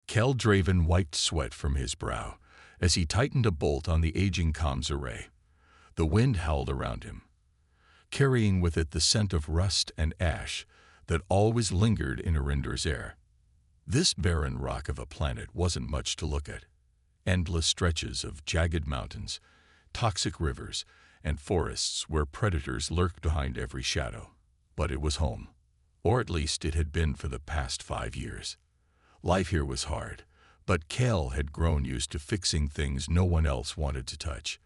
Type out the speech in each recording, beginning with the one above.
Kel Draven wiped sweat from his brow as he tightened a bolt on the aging comms array. The wind howled around him, carrying with it the scent of rust and ash that always lingered in Arinder's air. This barren rock of a planet wasn't much to look at. Endless stretches of jagged mountains, toxic rivers, and forests where predators lurked behind every shadow. But it was home, or at least it had been for the past 5 years. Life here was hard, but Kel had grown used to fixing things no one else wanted to touch.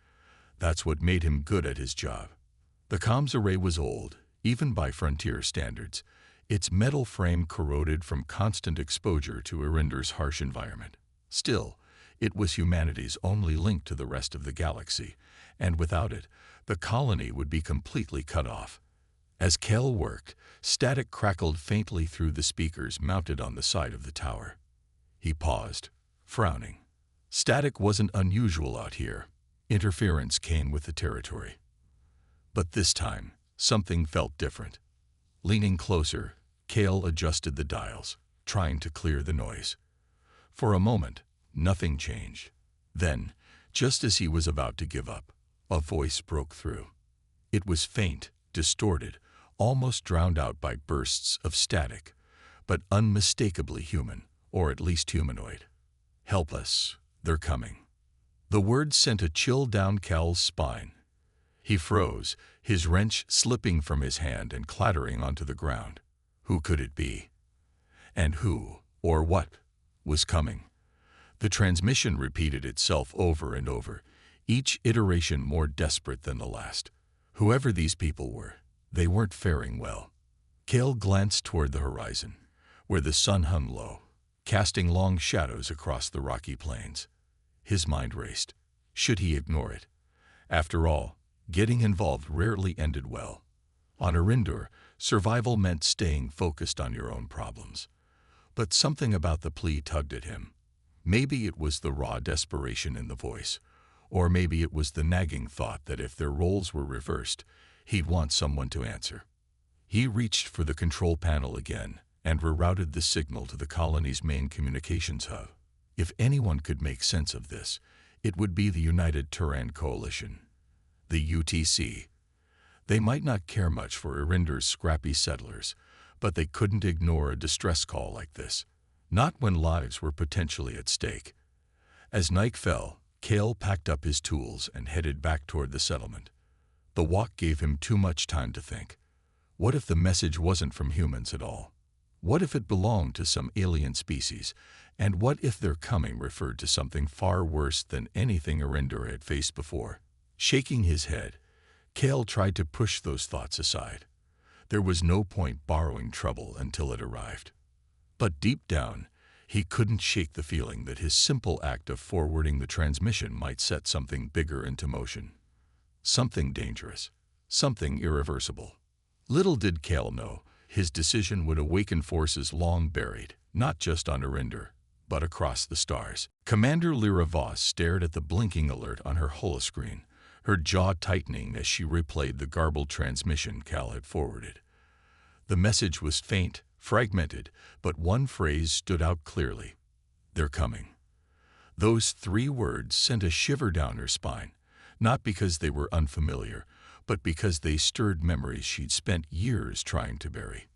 That's what made him good at his job. The comms array was old, even by frontier standards, its metal frame corroded from constant exposure to Arinder's harsh environment. Still, it was humanity's only link to the rest of the galaxy, and without it, the colony would be completely cut off. As Kel worked, static crackled faintly through the speakers mounted on the side of the tower. He paused, frowning. Static wasn't unusual out here. Interference came with the territory. But this time, something felt different. Leaning closer, Kel adjusted the dials, trying to clear the noise. For a moment, nothing changed. Then, just as he was about to give up, a voice broke through. It was faint, distorted, almost drowned out by bursts of static, but unmistakably human, or at least humanoid. "Help us, they're coming." The words sent a chill down Kel's spine. He froze, his wrench slipping from his hand and clattering onto the ground. Who could it be? And who, or what, was coming? The transmission repeated itself over and over, each iteration more desperate than the last. Whoever these people were, they weren't faring well. Kel glanced toward the horizon, where the sun hung low, casting long shadows across the rocky plains. His mind raced. Should he ignore it? After all, getting involved rarely ended well. On Arinder, survival meant staying focused on your own problems. But something about the plea tugged at him. Maybe it was the raw desperation in the voice, or maybe it was the nagging thought that if their roles were reversed, he'd want someone to answer. He reached for the control panel again and rerouted the signal to the colony's main communications hub. If anyone could make sense of this, it would be the United Turan Coalition, the UTC. They might not care much for Arinder's scrappy settlers, but they couldn't ignore a distress call like this, not when lives were potentially at stake. As night fell, Kel packed up his tools and headed back toward the settlement. The walk gave him too much time to think. What if the message wasn't from humans at all? What if it belonged to some alien species? And what if their coming referred to something far worse than anything Arinder had faced before? Shaking his head, Kel tried to push those thoughts aside. There was no point borrowing trouble until it arrived. But deep down, he couldn't shake the feeling that his simple act of forwarding the transmission might set something bigger into motion. Something dangerous, something irreversible. Little did Kel know, his decision would awaken forces long buried, not just on Arinder, but across the stars. Commander Lyra Voss stared at the blinking alert on her holoscreen, her jaw tightening as she replayed the garbled transmission Kel had forwarded. The message was faint, fragmented, but one phrase stood out clearly. "They're coming." Those 3 words sent a shiver down her spine, not because they were unfamiliar, but because they stirred memories she'd spent years trying to bury.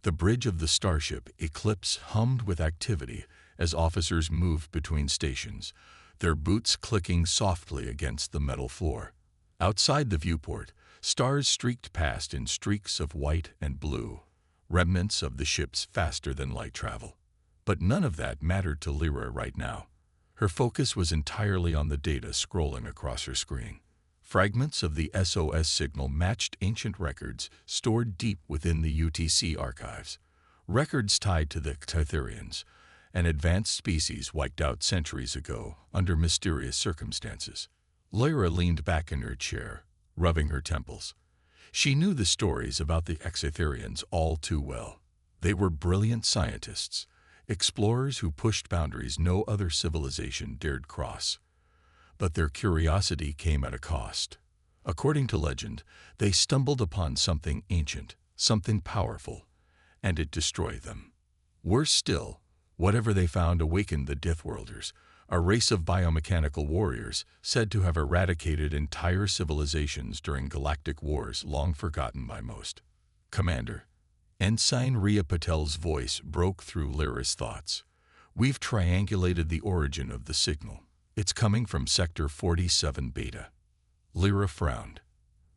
The bridge of the starship Eclipse hummed with activity as officers moved between stations, their boots clicking softly against the metal floor. Outside the viewport, stars streaked past in streaks of white and blue, remnants of the ship's faster-than-light travel. But none of that mattered to Lyra right now. Her focus was entirely on the data scrolling across her screen. Fragments of the SOS signal matched ancient records stored deep within the UTC archives. Records tied to the Cthulhians, an advanced species wiped out centuries ago under mysterious circumstances. Lyra leaned back in her chair, rubbing her temples. She knew the stories about the Exotherians all too well. They were brilliant scientists, explorers who pushed boundaries no other civilization dared cross. But their curiosity came at a cost. According to legend, they stumbled upon something ancient, something powerful, and it destroyed them. Worse still, Whatever they found awakened the Deathworlders, a race of biomechanical warriors said to have eradicated entire civilizations during galactic wars long forgotten by most. Commander, Ensign Rhea Patel's voice broke through Lyra's thoughts. We've triangulated the origin of the signal. It's coming from Sector 47 Beta. Lyra frowned.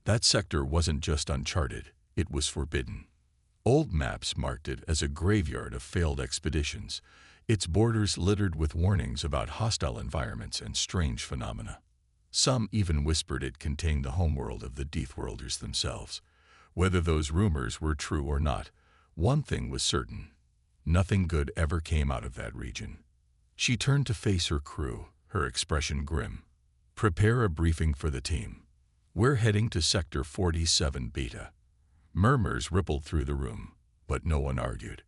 That sector wasn't just uncharted, it was forbidden. Old maps marked it as a graveyard of failed expeditions, its borders littered with warnings about hostile environments and strange phenomena. Some even whispered it contained the homeworld of the Deathworlders themselves. Whether those rumors were true or not, one thing was certain. Nothing good ever came out of that region. She turned to face her crew, her expression grim. Prepare a briefing for the team. We're heading to Sector 47 Beta. Murmurs rippled through the room, but no one argued.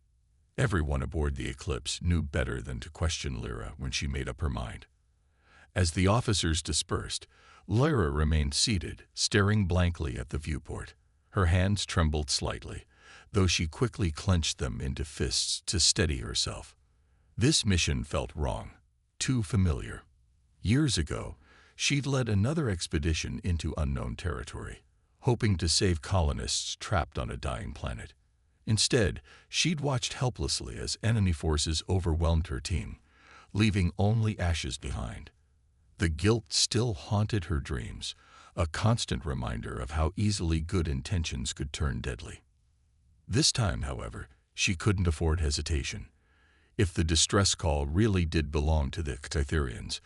Everyone aboard the Eclipse knew better than to question Lyra when she made up her mind. As the officers dispersed, Lyra remained seated, staring blankly at the viewport. Her hands trembled slightly, though she quickly clenched them into fists to steady herself. This mission felt wrong, too familiar. Years ago, she'd led another expedition into unknown territory, hoping to save colonists trapped on a dying planet. Instead, she'd watched helplessly as enemy forces overwhelmed her team, leaving only ashes behind. The guilt still haunted her dreams, a constant reminder of how easily good intentions could turn deadly. This time, however, she couldn't afford hesitation. If the distress call really did belong to the Cthulhians,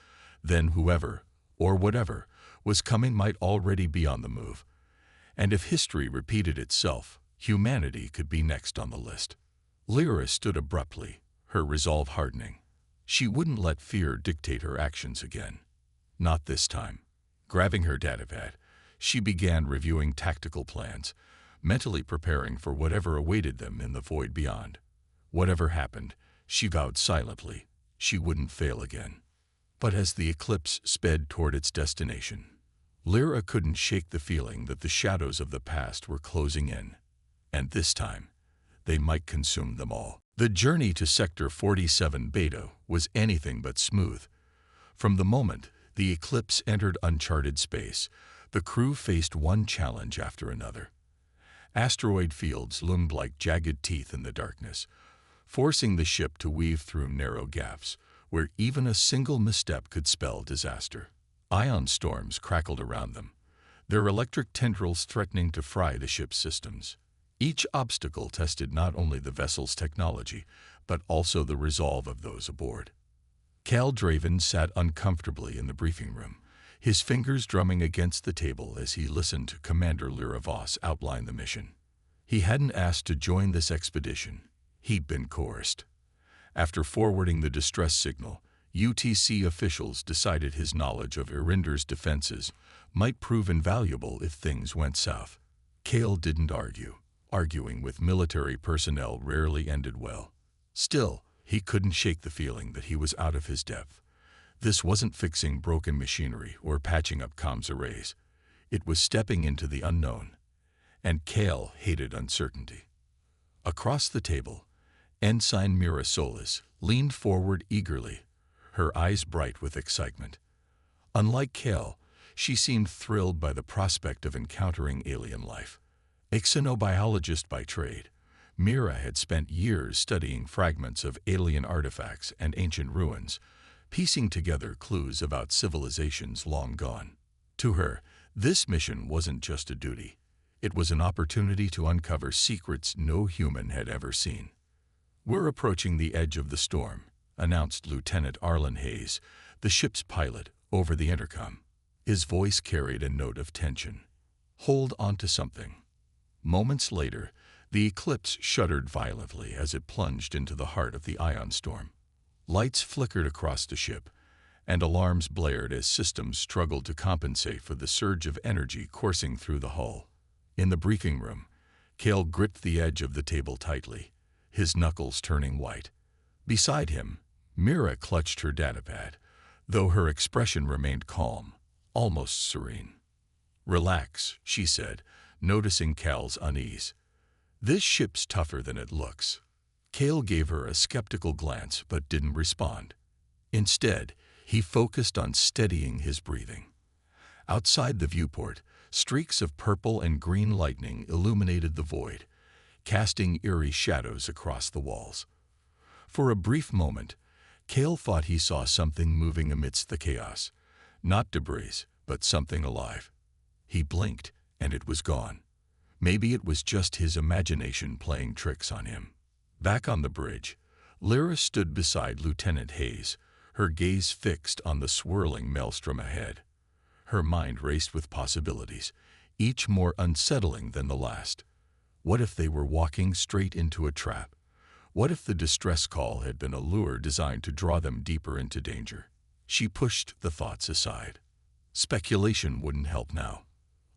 then whoever, or whatever, was coming might already be on the move. And if history repeated itself, humanity could be next on the list. Lyra stood abruptly, her resolve hardening. She wouldn't let fear dictate her actions again. Not this time. Grabbing her datapad, she began reviewing tactical plans, mentally preparing for whatever awaited them in the void beyond. Whatever happened, she vowed silently, she wouldn't fail again. But as the Eclipse sped toward its destination, Lyra couldn't shake the feeling that the shadows of the past were closing in. And this time, they might consume them all. The journey to Sector 47 Beta was anything but smooth. From the moment the Eclipse entered uncharted space, the crew faced one challenge after another. Asteroid fields loomed like jagged teeth in the darkness, forcing the ship to weave through narrow gaps, where even a single misstep could spell disaster. Ion storms crackled around them, their electric tendrils threatening to fry the ship's systems. Each obstacle tested not only the vessel's technology, but also the resolve of those aboard. Cal Draven sat uncomfortably in the briefing room, his fingers drumming against the table as he listened to Commander Lyra Voss outline the mission. He hadn't asked to join this expedition. He'd been coerced. After forwarding the distress signal, UTC officials decided his knowledge of Irinder's defenses might prove invaluable if things went south. Cale didn't argue. Arguing with military personnel rarely ended well. Still, he couldn't shake the feeling that he was out of his depth. This wasn't fixing broken machinery or patching up comms arrays. It was stepping into the unknown. And Cale hated uncertainty. Across the table, Ensign Mira Solis leaned forward eagerly, her eyes bright with excitement. Unlike Cale, she seemed thrilled by the prospect of encountering alien life. A xenobiologist by trade, Mira had spent years studying fragments of alien artifacts and ancient ruins, piecing together clues about civilizations long gone. To her, this mission wasn't just a duty. It was an opportunity to uncover secrets no human had ever seen. "We're approaching the edge of the storm," announced Lieutenant Arlen Hayes, the ship's pilot, over the intercom. His voice carried a note of tension. "Hold on to something." Moments later, the Eclipse shuddered violently as it plunged into the heart of the ion storm. Lights flickered across the ship, and alarms blared as systems struggled to compensate for the surge of energy coursing through the hull. In the briefing room, Cale gripped the edge of the table tightly, his knuckles turning white. Beside him, Mira clutched her datapad, though her expression remained calm, almost serene. "Relax," she said, noticing Cal's unease. "This ship's tougher than it looks." Kale gave her a skeptical glance but didn't respond. Instead, he focused on steadying his breathing. Outside the viewport, streaks of purple and green lightning illuminated the void, casting eerie shadows across the walls. For a brief moment, Kale thought he saw something moving amidst the chaos. Not debris, but something alive. He blinked, and it was gone. Maybe it was just his imagination playing tricks on him. Back on the bridge, Lyra stood beside Lieutenant Hayes, her gaze fixed on the swirling maelstrom ahead. Her mind raced with possibilities, each more unsettling than the last. What if they were walking straight into a trap? What if the distress call had been a lure designed to draw them deeper into danger? She pushed the thoughts aside. Speculation wouldn't help now.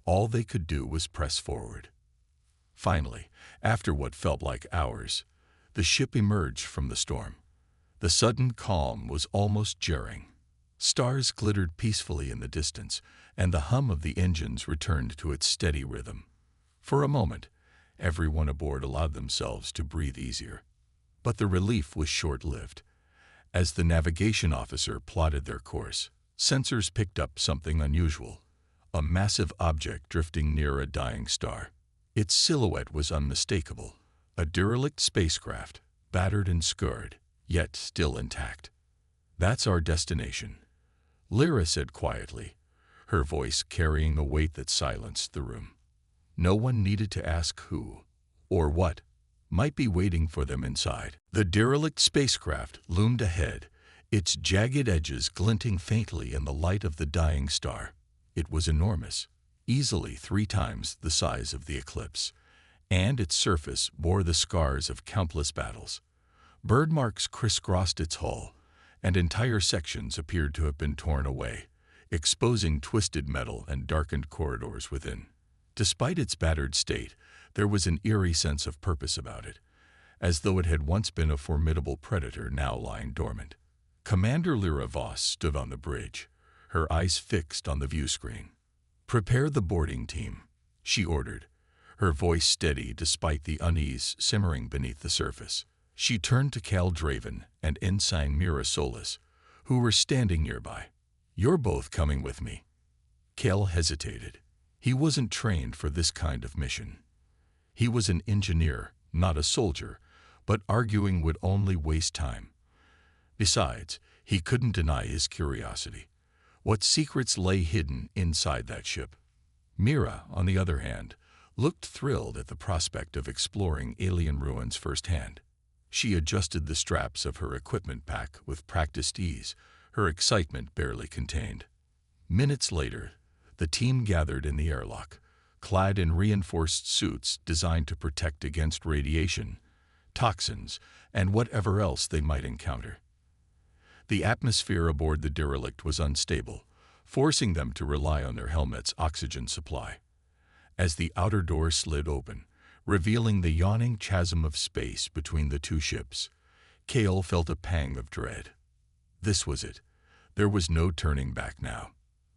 All they could do was press forward. Finally, after what felt like hours, the ship emerged from the storm. The sudden calm was almost jarring. Stars glittered peacefully in the distance, and the hum of the engines returned to its steady rhythm. For a moment, everyone aboard allowed themselves to breathe easier. But the relief was short-lived. As the navigation officer plotted their course, sensors picked up something unusual, a massive object drifting near a dying star. Its silhouette was unmistakable, a derelict spacecraft, battered and scarred, yet still intact. "That's our destination," Lyra said quietly, her voice carrying a weight that silenced the room. No one needed to ask who, or what, might be waiting for them inside. The derelict spacecraft loomed ahead, its jagged edges glinting faintly in the light of the dying star. It was enormous, easily 3 times the size of the Eclipse, and its surface bore the scars of countless battles. Bird marks crisscrossed its hull, and entire sections appeared to have been torn away, exposing twisted metal and darkened corridors within. Despite its battered state, there was an eerie sense of purpose about it, as though it had once been a formidable predator now lying dormant. Commander Lyra Voss stood on the bridge, her eyes fixed on the view screen. "Prepare the boarding team," she ordered, her voice steady despite the unease simmering beneath the surface. She turned to Cal Draven and Ensign Mira Solis, who were standing nearby. "You're both coming with me." Cal hesitated. He wasn't trained for this kind of mission. He was an engineer, not a soldier, but arguing would only waste time. Besides, he couldn't deny his curiosity. What secrets lay hidden inside that ship? Mira, on the other hand, looked thrilled at the prospect of exploring alien ruins firsthand. She adjusted the straps of her equipment pack with practiced ease, her excitement barely contained. Minutes later, the team gathered in the airlock, clad in reinforced suits designed to protect against radiation, toxins, and whatever else they might encounter. The atmosphere aboard the derelict was unstable, forcing them to rely on their helmets' oxygen supply. As the outer door slid open, revealing the yawning chasm of space between the 2 ships, Kale felt a pang of dread. This was it. There was no turning back now.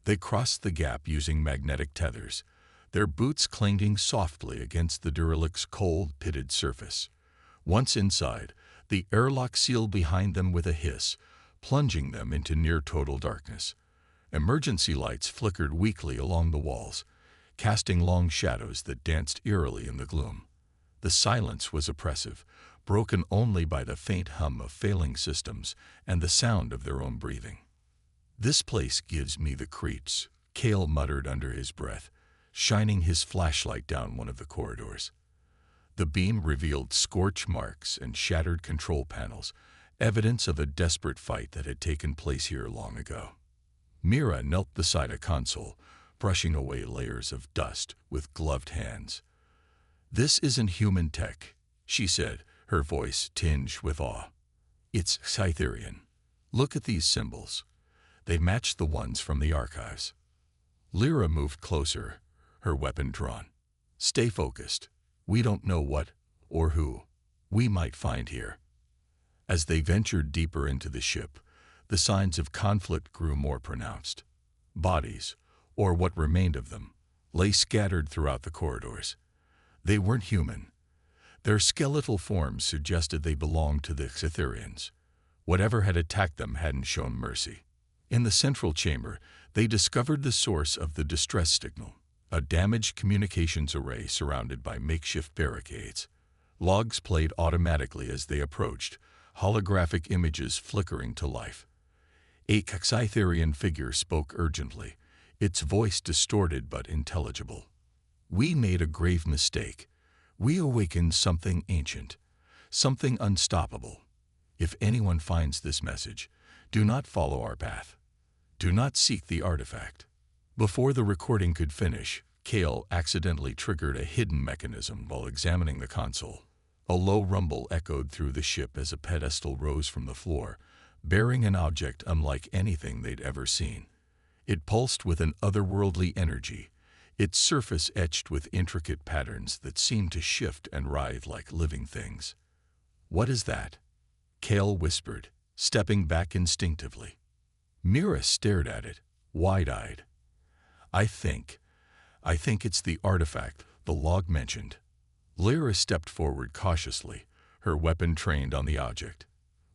They crossed the gap using magnetic tethers, their boots clanging softly against the derelict's cold, pitted surface. Once inside, the airlock sealed behind them with a hiss, plunging them into near-total darkness. Emergency lights flickered weakly along the walls, casting long shadows that danced eerily in the gloom. The silence was oppressive, broken only by the faint hum of failing systems and the sound of their own breathing. "This place gives me the creeps," Kale muttered under his breath, shining his flashlight down one of the corridors. The beam revealed scorch marks and shattered control panels, evidence of a desperate fight that had taken place here long ago. Mira knelt beside a console, brushing away layers of dust with gloved hands. "This isn't human tech," she said, her voice tinged with awe. "It's Scytherian. Look at these symbols. They match the ones from the archives." Lyra moved closer, her weapon drawn. "Stay focused. We don't know what, or who, we might find here." As they ventured deeper into the ship, the signs of conflict grew more pronounced. Bodies, or what remained of them, lay scattered throughout the corridors. They weren't human. Their skeletal forms suggested they belonged to the Cytherians. Whatever had attacked them hadn't shown mercy. In the central chamber, they discovered the source of the distress signal, a damaged communications array surrounded by makeshift barricades. Logs played automatically as they approached, holographic images flickering to life. A Cytherian figure spoke urgently, its voice distorted but intelligible. "We made a grave mistake. We awakened something ancient, something unstoppable. If anyone finds this message, do not follow our path. Do not seek the artifact." Before the recording could finish, Kale accidentally triggered a hidden mechanism while examining the console. A low rumble echoed through the ship as a pedestal rose from the floor, bearing an object unlike anything they'd ever seen. It pulsed with an otherworldly energy, its surface etched with intricate patterns that seemed to shift and writhe like living things. "What is that?" Kale whispered, stepping back instinctively. Mira stared at it, wide-eyed. I think it's the artifact the log mentioned." Lyra stepped forward cautiously, her weapon trained on the object.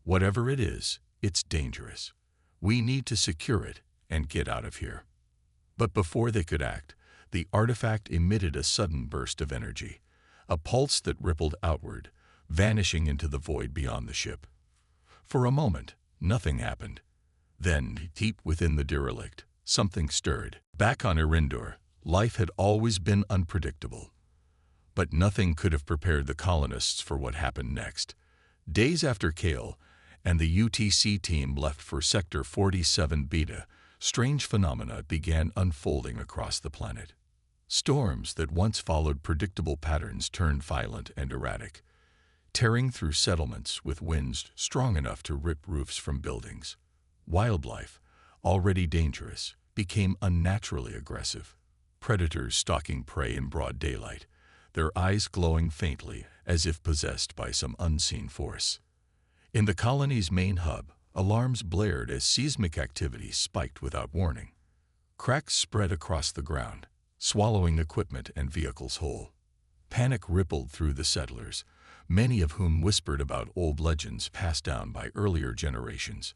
"Whatever it is, it's dangerous. We need to secure it and get out of here." But before they could act, the artifact emitted a sudden burst of energy, a pulse that rippled outward, vanishing into the void beyond the ship. For a moment, nothing happened. Then, deep within the derelict, something stirred. Back on Erindor, life had always been unpredictable. But nothing could have prepared the colonists for what happened next. Days after Kale and the UTC team left for Sector 47 Beta, strange phenomena began unfolding across the planet. Storms that once followed predictable patterns turned violent and erratic, tearing through settlements with winds strong enough to rip roofs from buildings. Wildlife, already dangerous, became unnaturally aggressive. Predators stalking prey in broad daylight, their eyes glowing faintly as if possessed by some unseen force. In the colony's main hub, alarms blared as seismic activity spiked without warning. Cracks spread across the ground, swallowing equipment and vehicles whole. Panic rippled through the settlers, many of whom whispered about old legends passed down by earlier generations.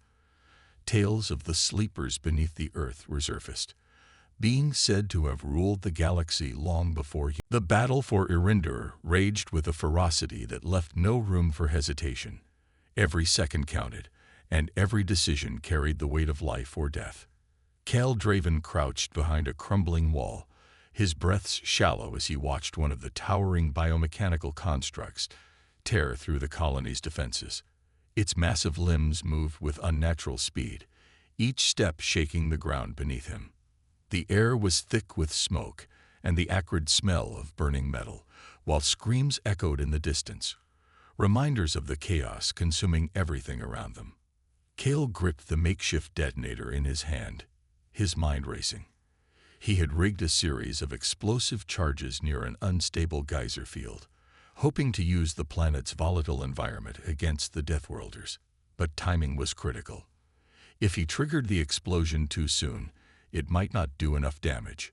Tales of the sleepers beneath the earth resurfaced, beings said to have ruled the galaxy long before the battle for Erindor raged with a ferocity that left no room for hesitation. Every second counted, and every decision carried the weight of life or death. Cal Draven crouched behind a crumbling wall, his breaths shallow as he watched one of the towering biomechanical constructs tear through the colony's defenses. Its massive limbs moved with unnatural speed, each step shaking the ground beneath him. The air was thick with smoke and the acrid smell of burning metal, while screams echoed in the distance, reminders of the chaos consuming everything around them. Kale gripped the makeshift detonator in his hand, his mind racing. He had rigged a series of explosive charges near an unstable geyser field, hoping to use the planet's volatile environment against the Deathworlders. But timing was critical. If he triggered the explosion too soon, it might not do enough damage.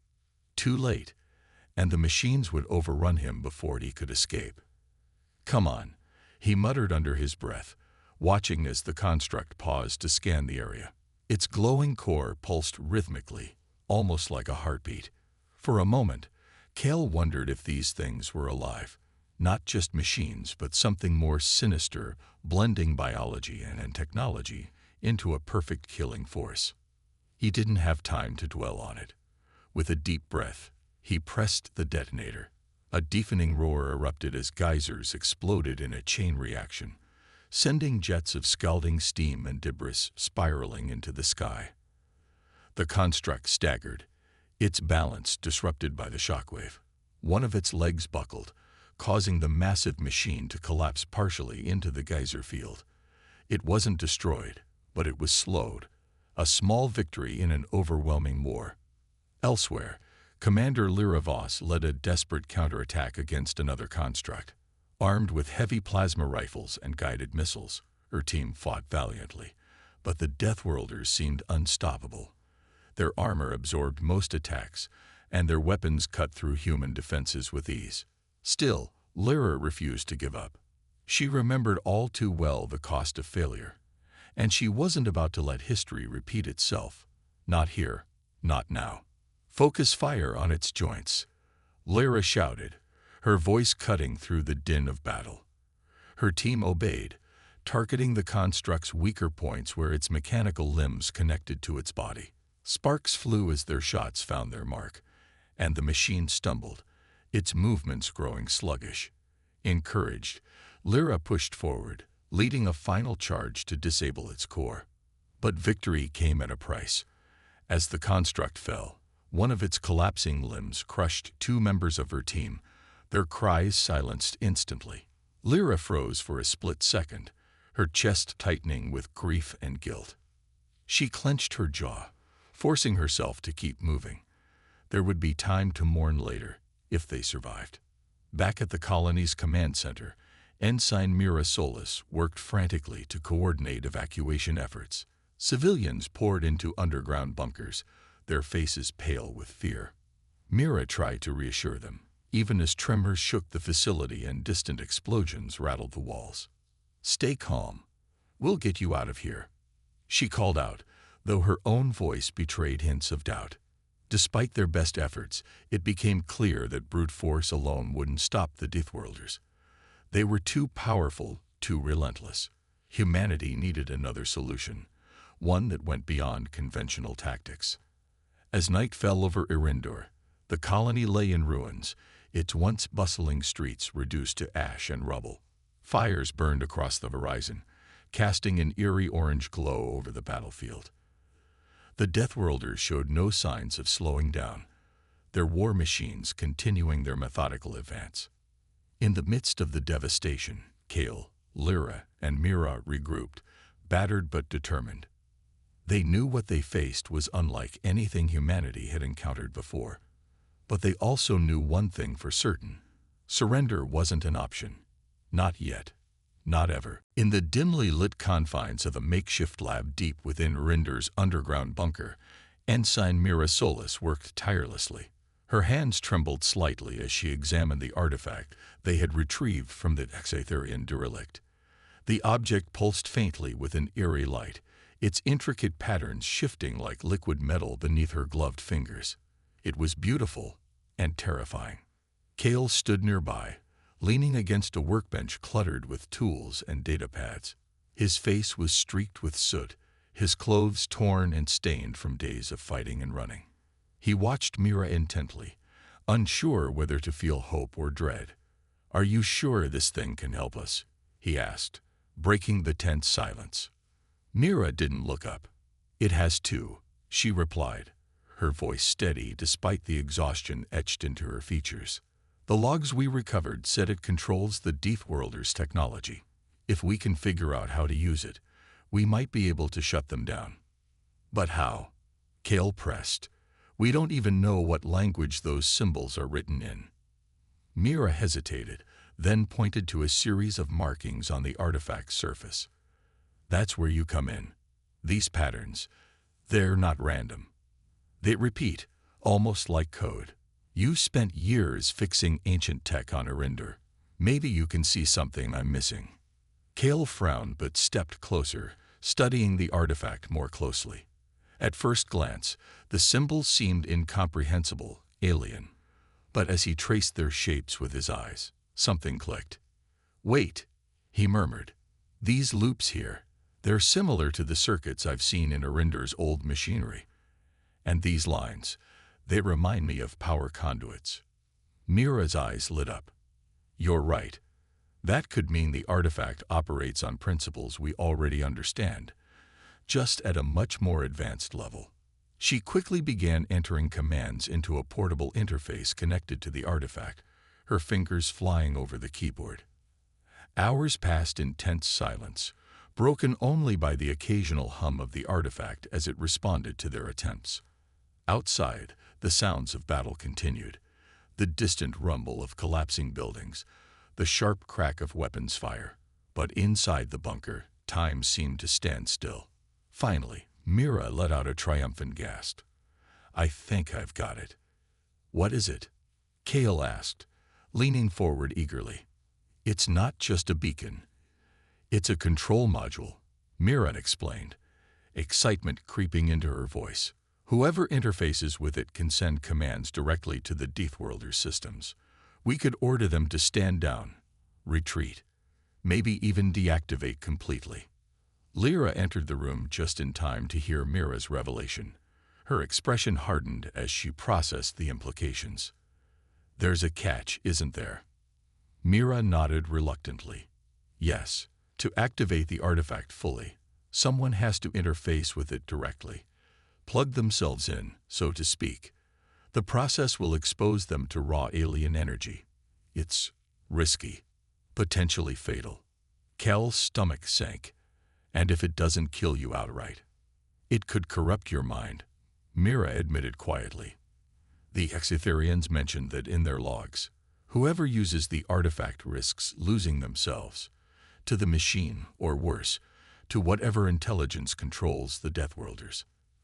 Too late, and the machines would overrun him before he could escape. "Come on," he muttered under his breath, watching as the construct paused to scan the area. Its glowing core pulsed rhythmically, almost like a heartbeat. For a moment, Kale wondered if these things were alive, not just machines, but something more sinister, blending biology and technology into a perfect killing force. He didn't have time to dwell on it. With a deep breath, he pressed the detonator. A deafening roar erupted as geysers exploded in a chain reaction, sending jets of scalding steam and debris spiraling into the sky. The construct staggered, its balance disrupted by the shockwave. One of its legs buckled, causing the massive machine to collapse partially into the geyser field. It wasn't destroyed, but it was slowed, a small victory in an overwhelming war. Elsewhere, Commander Lyravos led a desperate counterattack against another construct. Armed with heavy plasma rifles and guided missiles, her team fought valiantly, but the Deathworlders seemed unstoppable. Their armor absorbed most attacks, and their weapons cut through human defenses with ease. Still, Lyra refused to give up. She remembered all too well the cost of failure, and she wasn't about to let history repeat itself. Not here, not now. Focus fire on its joints, Lyra shouted, her voice cutting through the din of battle. Her team obeyed, targeting the construct's weaker points where its mechanical limbs connected to its body. Sparks flew as their shots found their mark, and the machine stumbled, its movements growing sluggish. Encouraged, Lyra pushed forward, leading a final charge to disable its core. But victory came at a price. As the construct fell, one of its collapsing limbs crushed two members of her team, their cries silenced instantly. Lyra froze for a split second, her chest tightening with grief and guilt. She clenched her jaw, forcing herself to keep moving. There would be time to mourn later, if they survived. Back at the colony's command center, Ensign Mira Solis worked frantically to coordinate evacuation efforts. Civilians poured into underground bunkers, their faces pale with fear. Mira tried to reassure them, even as tremors shook the facility and distant explosions rattled the walls. "Stay calm. We'll get you out of here," she called out, though her own voice betrayed hints of doubt. Despite their best efforts, it became clear that brute force alone wouldn't stop the Deathworlders. They were too powerful, too relentless. Humanity needed another solution, one that went beyond conventional tactics. As night fell over Irindor, the colony lay in ruins, its once bustling streets reduced to ash and rubble. Fires burned across the horizon, casting an eerie orange glow over the battlefield. The Deathworlders showed no signs of slowing down, their war machines continuing their methodical advance. In the midst of the devastation, Kale, Lyra, and Mira regrouped, battered but determined. They knew what they faced was unlike anything humanity had encountered before. But they also knew one thing for certain: surrender wasn't an option. Not yet. Not ever. In the dimly lit confines of a makeshift lab deep within Rinder's underground bunker, Ensign Mira Solis worked tirelessly. Her hands trembled slightly as she examined the artifact they had retrieved from the Exatherian derelict. The object pulsed faintly with an eerie light, its intricate patterns shifting like liquid metal beneath her gloved fingers. It was beautiful and terrifying. Kale stood nearby, leaning against a workbench cluttered with tools and data pads. His face was streaked with soot, his clothes torn and stained from days of fighting and running. He watched Mira intently, unsure whether to feel hope or dread. "Are you sure this thing can help us?" he asked, breaking the tense silence. Mira didn't look up. "It has too," she replied, her voice steady despite the exhaustion etched into her features. "The logs we recovered said it controls the Deathworlder's technology. If we can figure out how to use it, we might be able to shut them down." "But how?" Kale pressed. "We don't even know what language those symbols are written in." Mira hesitated, then pointed to a series of markings on the artifact's surface. "That's where you come in. These patterns, they're not random. They repeat, almost like code. You spent years fixing ancient tech on Irindor. Maybe you can see something I'm missing." Kale frowned but stepped closer, studying the artifact more closely. At first glance, the symbols seemed incomprehensible, alien. But as he traced their shapes with his eyes, something clicked. "Wait," he murmured. "These loops here, they're similar to the circuits I've seen in Irindor's old machinery. And these lines, they remind me of power conduits." Mira's eyes lit up. "You're right. That could mean the artifact operates on principles we already understand, just at a much more advanced level." She quickly began entering commands into a portable interface connected to the artifact, her fingers flying over the keyboard. Hours passed in tense silence, broken only by the occasional hum of the artifact as it responded to their attempts. Outside, the sounds of battle continued, the distant rumble of collapsing buildings, the sharp crack of weapons fire. But inside the bunker, time seemed to stand still. Finally, Mira let out a triumphant gasp. "I think I've got it." "What is it?" Kale asked, leaning forward eagerly. "It's not just a beacon. It's a control module," Mira explained, excitement creeping into her voice. "Whoever interfaces with it can send commands directly to the Deathworlder systems. We could order them to stand down, retreat, maybe even deactivate completely." Lyra entered the room just in time to hear Mira's revelation. Her expression hardened as she processed the implications. "There's a catch, isn't there?" Mira nodded reluctantly. "Yes. To activate the artifact fully, someone has to interface with it directly, plug themselves in, so to speak. The process will expose them to raw alien energy. It's risky, potentially fatal." Kel's stomach sank. "And if it doesn't kill you outright?" "It could corrupt your mind," Mira admitted quietly. "The Exetherians mentioned that in their logs. Whoever uses the artifact risks losing themselves to the machine, or worse, to whatever intelligence controls the Deathworlders."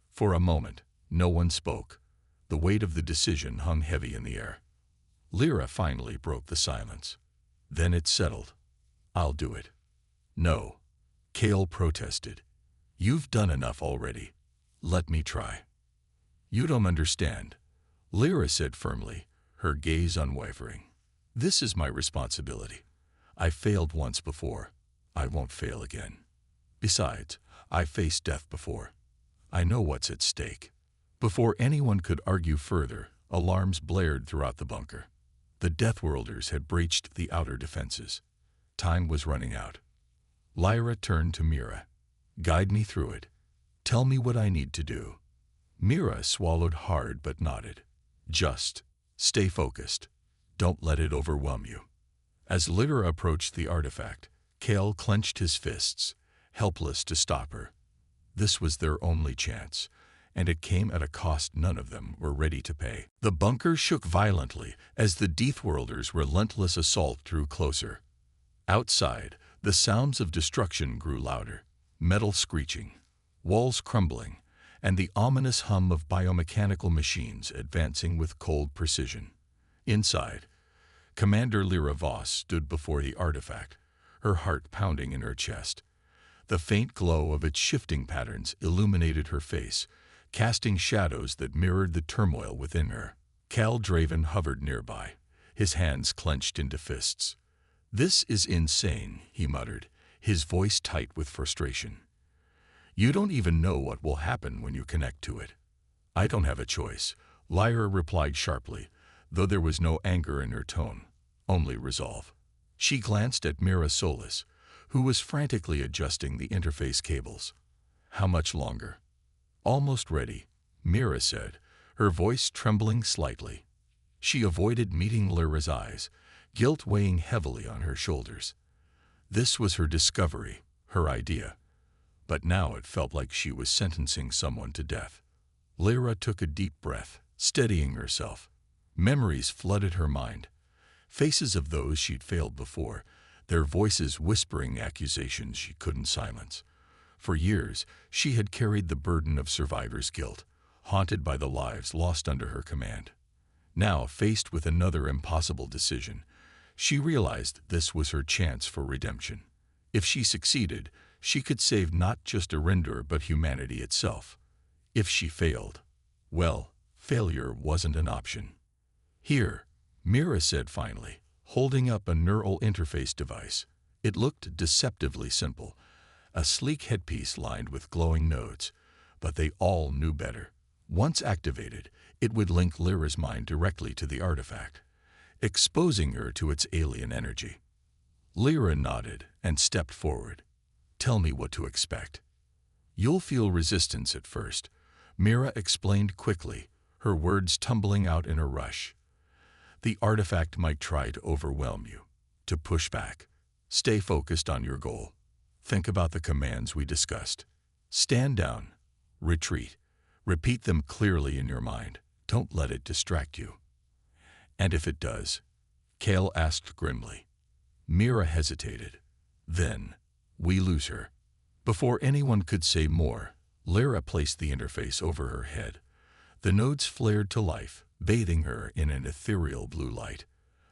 For a moment, no one spoke. The weight of the decision hung heavy in the air. Lyra finally broke the silence. "Then it's settled. I'll do it." "No," Kale protested. "You've done enough already. Let me try." "You don't understand," Lyra said firmly, her gaze unwavering. "This is my responsibility. I failed once before. I won't fail again. Besides, I faced death before. I know what's at stake." Before anyone could argue further, alarms blared throughout the bunker. The Deathworlders had breached the outer defenses. Time was running out. Lyra turned to Mira. "Guide me through it. Tell me what I need to do." Mira swallowed hard but nodded. "Just stay focused. Don't let it overwhelm you." As Lyra approached the artifact, Kale clenched his fists, helpless to stop her. This was their only chance, and it came at a cost none of them were ready to pay. The bunker shook violently as the Deathworlders' relentless assault drew closer. Outside, the sounds of destruction grew louder, metal screeching, walls crumbling, and the ominous hum of biomechanical machines advancing with cold precision. Inside, Commander Lyra Voss stood before the artifact, her heart pounding in her chest. The faint glow of its shifting patterns illuminated her face, casting shadows that mirrored the turmoil within her. Cal Draven hovered nearby, his hands clenched into fists. "This is insane," he muttered, his voice tight with frustration. "You don't even know what will happen when you connect to it." "I don't have a choice," Lyra replied sharply, though there was no anger in her tone, only resolve. She glanced at Mira Solis, who was frantically adjusting the interface cables. "How much longer?" "Almost ready," Mira said, her voice trembling slightly. She avoided meeting Lyra's eyes, guilt weighing heavily on her shoulders. This was her discovery, her idea. But now it felt like she was sentencing someone to death. Lyra took a deep breath, steadying herself. Memories flooded her mind. Faces of those she'd failed before, their voices whispering accusations she couldn't silence. For years, she had carried the burden of survivor's guilt, haunted by the lives lost under her command. Now, faced with another impossible decision, she realized this was her chance for redemption. If she succeeded, she could save not just Arindor but humanity itself. If she failed, well, failure wasn't an option. "Here," Mira said finally, holding up a neural interface device. It looked deceptively simple, a sleek headpiece lined with glowing nodes, but they all knew better. Once activated, it would link Lyra's mind directly to the artifact, exposing her to its alien energy. Lyra nodded and stepped forward. "Tell me what to expect." "You'll feel resistance at first," Mira explained quickly, her words tumbling out in a rush. "The artifact might try to overwhelm you, to push back. Stay focused on your goal. Think about the commands we discussed. Stand down, retreat. Repeat them clearly in your mind. Don't let it distract you." "And if it does?" Kale asked grimly. Mira hesitated. "Then, we lose her." Before anyone could say more, Lyra placed the interface over her head. The nodes flared to life, bathing her in an ethereal blue light.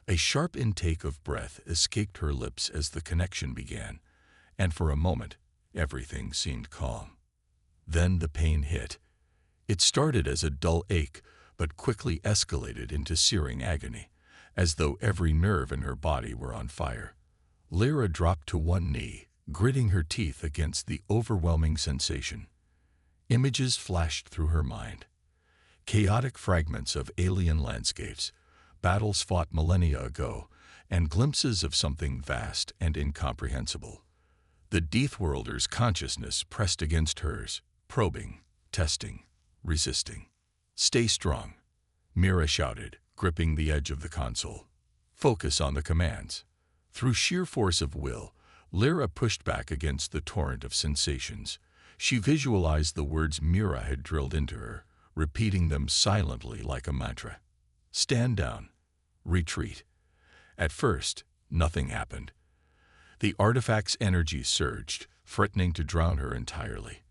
A sharp intake of breath escaped her lips as the connection began, and for a moment, everything seemed calm. Then the pain hit. It started as a dull ache, but quickly escalated into searing agony, as though every nerve in her body were on fire. Lyra dropped to one knee, gritting her teeth against the overwhelming sensation. Images flashed through her mind. Chaotic fragments of alien landscapes, battles fought millennia ago, and glimpses of something vast and incomprehensible. The Deathworlder's consciousness pressed against hers, probing, testing, resisting. "Stay strong," Mira shouted, gripping the edge of the console. "Focus on the commands." Through sheer force of will, Lyra pushed back against the torrent of sensations. She visualized the words Mira had drilled into her, repeating them silently like a mantra. "Stand down. Retreat." At first, nothing happened. The artifact's energy surged, threatening to drown her entirely.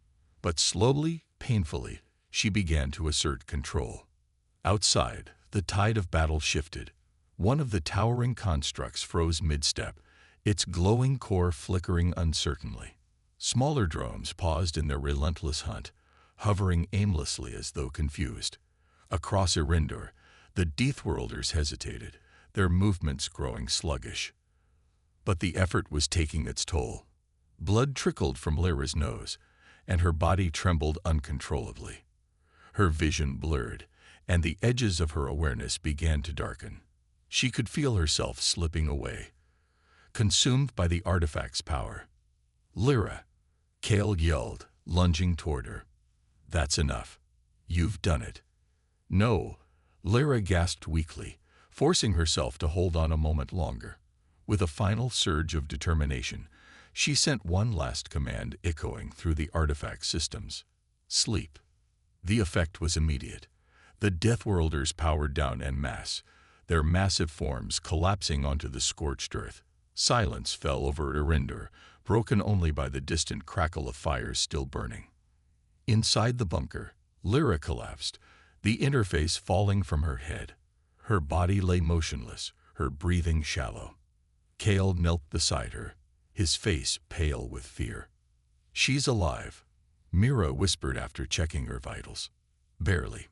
But slowly, painfully, she began to assert control. Outside, the tide of battle shifted. One of the towering constructs froze mid-step, its glowing core flickering uncertainly. Smaller drones paused in their relentless hunt, hovering aimlessly as though confused. Across Erindor, the Deathworlders hesitated, their movements growing sluggish. But the effort was taking its toll. Blood trickled from Lyra's nose, and her body trembled uncontrollably. Her vision blurred, and the edges of her awareness began to darken. She could feel herself slipping away, consumed by the artifact's power. "Lyra," Kale yelled, lunging toward her. "That's enough. You've done it." "No," Lyra gasped weakly, forcing herself to hold on a moment longer. With a final surge of determination, she sent one last command echoing through the artifact systems. "Sleep." The effect was immediate. The Deathworlders powered down en masse, their massive forms collapsing onto the scorched earth. Silence fell over Erindor, broken only by the distant crackle of fires still burning. Inside the bunker, Lyra collapsed, the interface falling from her head. Her body lay motionless, her breathing shallow. Kale knelt beside her, his face pale with fear. "She's alive," Mira whispered after checking her vitals. "Barely."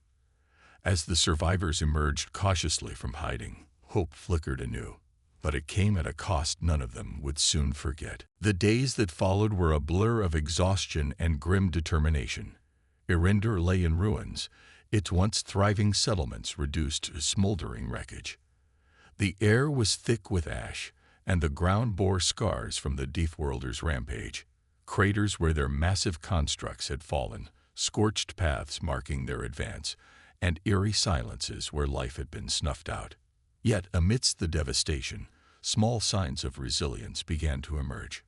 As the survivors emerged cautiously from hiding, hope flickered anew. But it came at a cost none of them would soon forget. The days that followed were a blur of exhaustion and grim determination. Erindor lay in ruins, its once thriving settlements reduced to smoldering wreckage. The air was thick with ash, and the ground bore scars from the Deathworlders' rampage. Craters where their massive constructs had fallen, scorched paths marking their advance, and eerie silences where life had been snuffed out. Yet amidst the devastation, small signs of resilience began to emerge.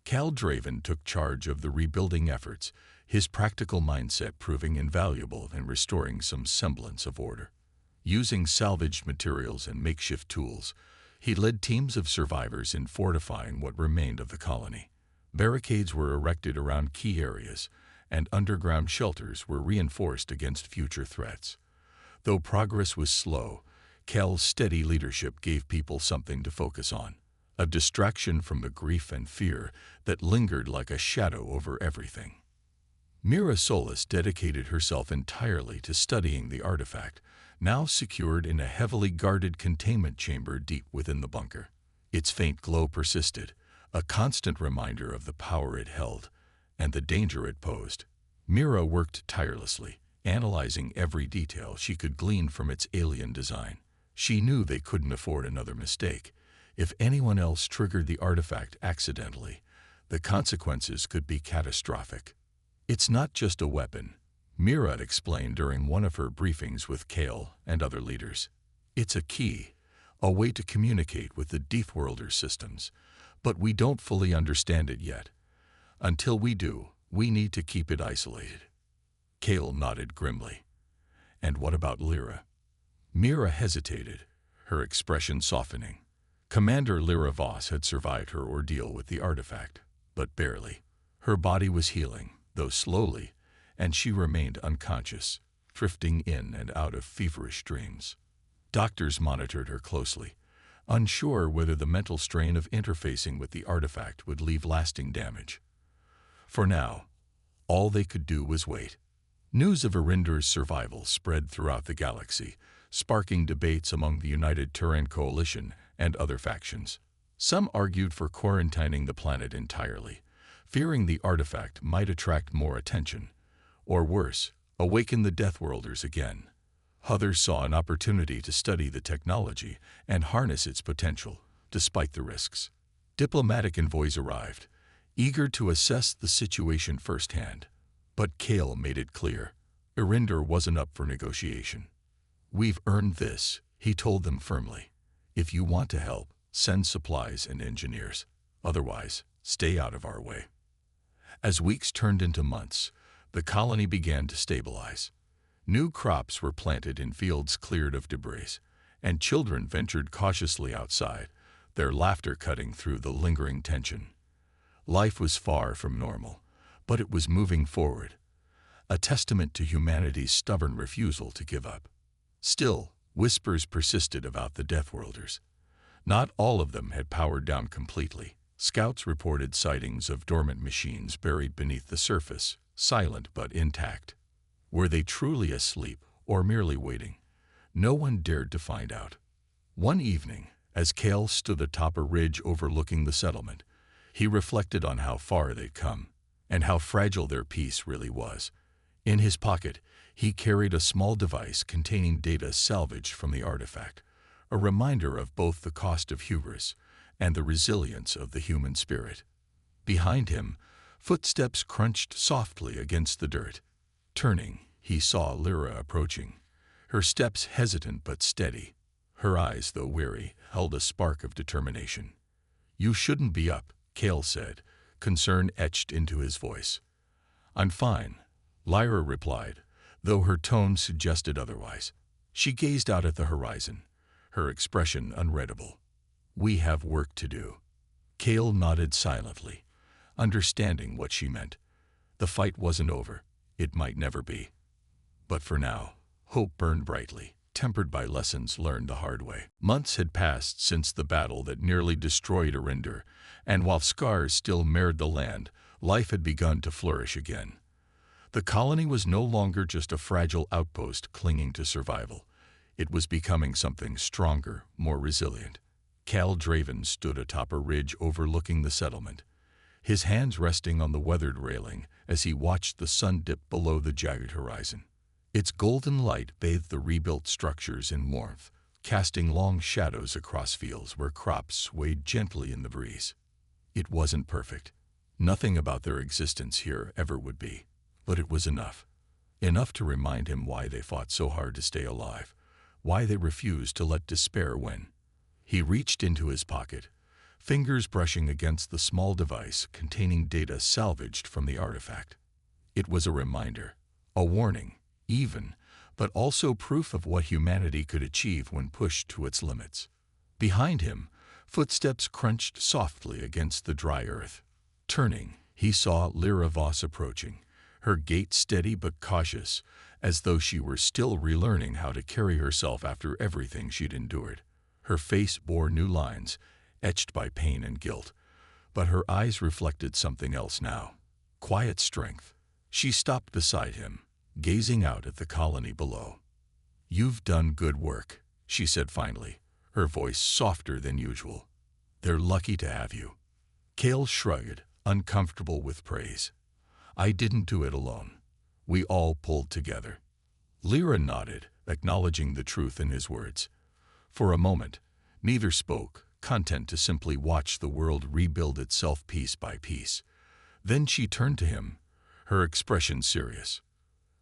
Cal Draven took charge of the rebuilding efforts, his practical mindset proving invaluable in restoring some semblance of order. Using salvaged materials and makeshift tools, he led teams of survivors in fortifying what remained of the colony. Barricades were erected around key areas, and underground shelters were reinforced against future threats. Though progress was slow, Cal's steady leadership gave people something to focus on, a distraction from the grief and fear that lingered like a shadow over everything. Mira Solis dedicated herself entirely to studying the artifact, now secured in a heavily guarded containment chamber deep within the bunker. Its faint glow persisted, a constant reminder of the power it held and the danger it posed. Mira worked tirelessly, analyzing every detail she could glean from its alien design. She knew they couldn't afford another mistake. If anyone else triggered the artifact accidentally, the consequences could be catastrophic. "It's not just a weapon," Mira explained during one of her briefings with Kale and other leaders. "It's a key, a way to communicate with the Deathworlder systems, but we don't fully understand it yet. Until we do, we need to keep it isolated." Kale nodded grimly. "And what about Lyra?" Mira hesitated, her expression softening. Commander Lyra Voss had survived her ordeal with the artifact, but barely. Her body was healing, though slowly, and she remained unconscious, drifting in and out of feverish dreams. Doctors monitored her closely, unsure whether the mental strain of interfacing with the artifact would leave lasting damage. For now, all they could do was wait. News of Arinder's survival spread throughout the galaxy, sparking debates among the United Turan Coalition and other factions. Some argued for quarantining the planet entirely, fearing the artifact might attract more attention, or worse, awaken the Deathworlders again. Others saw an opportunity to study the technology and harness its potential, despite the risks. Diplomatic envoys arrived, eager to assess the situation firsthand. But Kale made it clear, Arinder wasn't up for negotiation. "We've earned this," he told them firmly. "If you want to help, send supplies and engineers. Otherwise, stay out of our way." As weeks turned into months, the colony began to stabilize. New crops were planted in fields cleared of debris, and children ventured cautiously outside, their laughter cutting through the lingering tension. Life was far from normal, but it was moving forward, a testament to humanity's stubborn refusal to give up. Still, whispers persisted about the Deathworlders. Not all of them had powered down completely. Scouts reported sightings of dormant machines buried beneath the surface, silent but intact. Were they truly asleep or merely waiting? No one dared to find out. One evening, as Kale stood atop a ridge overlooking the settlement, he reflected on how far they'd come and how fragile their peace really was. In his pocket, he carried a small device containing data salvaged from the artifact, a reminder of both the cost of hubris and the resilience of the human spirit. Behind him, footsteps crunched softly against the dirt. Turning, he saw Lyra approaching, her steps hesitant but steady. Her eyes, though weary, held a spark of determination. "You shouldn't be up," Kale said, concern etched into his voice. "I'm fine," Lyra replied, though her tone suggested otherwise. She gazed out at the horizon, her expression unreadable. "We have work to do." Kale nodded silently, understanding what she meant. The fight wasn't over. It might never be. But for now, hope burned brightly, tempered by lessons learned the hard way. Months had passed since the battle that nearly destroyed Arinder, and while scars still marred the land, life had begun to flourish again. The colony was no longer just a fragile outpost clinging to survival. It was becoming something stronger, more resilient. Cal Draven stood atop a ridge overlooking the settlement, his hands resting on the weathered railing as he watched the sun dip below the jagged horizon. Its golden light bathed the rebuilt structures in warmth, casting long shadows across fields where crops swayed gently in the breeze. It wasn't perfect. Nothing about their existence here ever would be. But it was enough. Enough to remind him why they fought so hard to stay alive, why they refused to let despair win. He reached into his pocket, fingers brushing against the small device containing data salvaged from the artifact. It was a reminder, a warning, even, but also proof of what humanity could achieve when pushed to its limits. Behind him, footsteps crunched softly against the dry earth. Turning, he saw Lyra Voss approaching, her gait steady but cautious, as though she were still relearning how to carry herself after everything she'd endured. Her face bore new lines, etched by pain and guilt, but her eyes reflected something else now. Quiet strength. She stopped beside him, gazing out at the colony below. "You've done good work," she said finally, her voice softer than usual. "They're lucky to have you." Kale shrugged, uncomfortable with praise. "I didn't do it alone. We all pulled together." Lyra nodded, acknowledging the truth in his words. For a moment, neither spoke, content to simply watch the world rebuild itself piece by piece. Then she turned to him, her expression serious.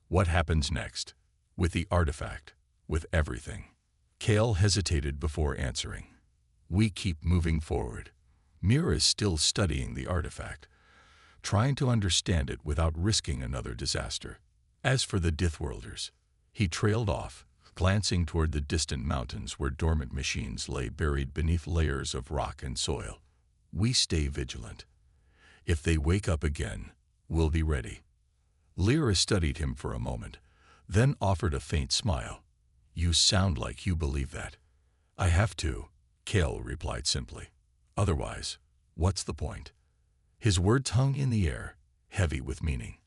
"What happens next? With the artifact? With everything?" Kale hesitated before answering. "We keep moving forward. Mira is still studying the artifact, trying to understand it without risking another disaster. As for the Deathworlders," he trailed off, glancing toward the distant mountains where dormant machines lay buried beneath layers of rock and soil. "We stay vigilant. If they wake up again, we'll be ready." Lyra studied him for a moment, then offered a faint smile. "You sound like you believe that." "I have to," Kale replied simply. Otherwise, what's the point? His words hung in the air, heavy with meaning.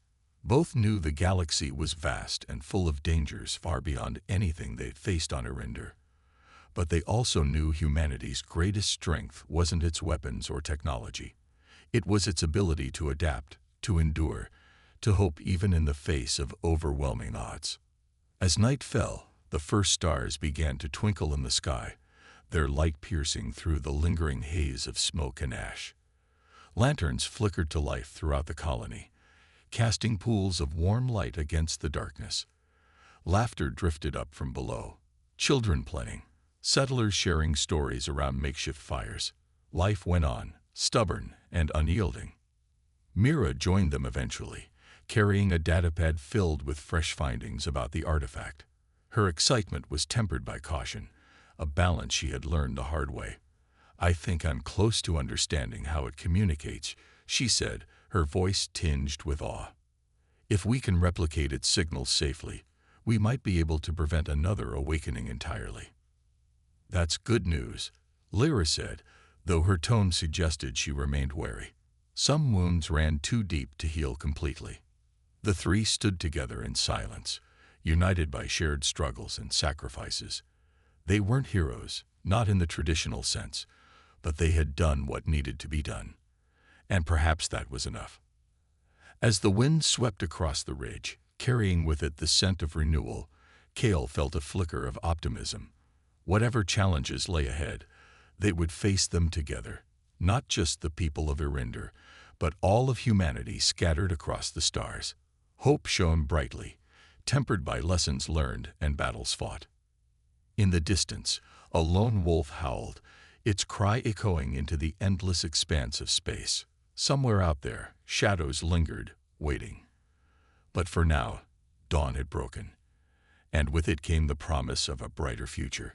Both knew the galaxy was vast and full of dangers far beyond anything they'd faced on Arinder. But they also knew humanity's greatest strength wasn't its weapons or technology. It was its ability to adapt, to endure, to hope even in the face of overwhelming odds. As night fell, the first stars began to twinkle in the sky, their light piercing through the lingering haze of smoke and ash. Lanterns flickered to life throughout the colony, casting pools of warm light against the darkness. Laughter drifted up from below, children playing, settlers sharing stories around makeshift fires. Life went on, stubborn and unyielding. Mira joined them eventually, carrying a datapad filled with fresh findings about the artifact. Her excitement was tempered by caution, a balance she had learned the hard way. I think I'm close to understanding how it communicates, she said, her voice tinged with awe. If we can replicate its signals safely, we might be able to prevent another awakening entirely. That's good news, Lyra said, though her tone suggested she remained wary. Some wounds ran too deep to heal completely. The three stood together in silence, united by shared struggles and sacrifices. They weren't heroes, not in the traditional sense, but they had done what needed to be done. And perhaps that was enough. As the wind swept across the ridge, carrying with it the scent of renewal, Kale felt a flicker of optimism. Whatever challenges lay ahead, they would face them together, not just the people of Arinder, but all of humanity scattered across the stars. Hope shone brightly, tempered by lessons learned and battles fought. In the distance, a lone wolf howled, its cry echoing into the endless expanse of space. Somewhere out there, shadows lingered, waiting. But for now, dawn had broken, and with it came the promise of a brighter future.